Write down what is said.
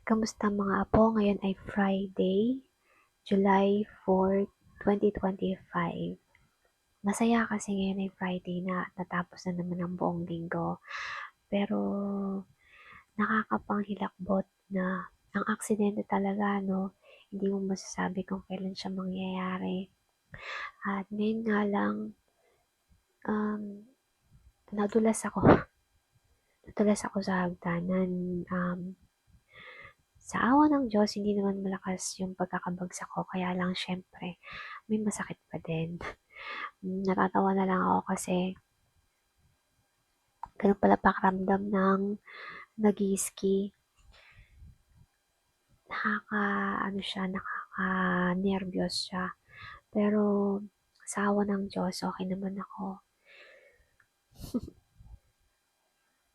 Kamusta mga apo? Ngayon ay Friday, July 4, 2025. Masaya kasi ngayon ay Friday na natapos na naman ang buong linggo. Pero nakakapanghilakbot na ang aksidente talaga, no? Hindi mo masasabi kung kailan siya mangyayari. At ngayon nga lang, um, nadulas ako. Nadulas ako sa hagdanan. Sa awa ng Diyos, hindi naman malakas yung pagkakabagsak ko, kaya lang syempre, may masakit pa din. Natatawa na lang ako kasi ganun pala pakiramdam ng nag-ski. Nakaka-nervyos siya. Pero sa awa ng Diyos, okay naman ako.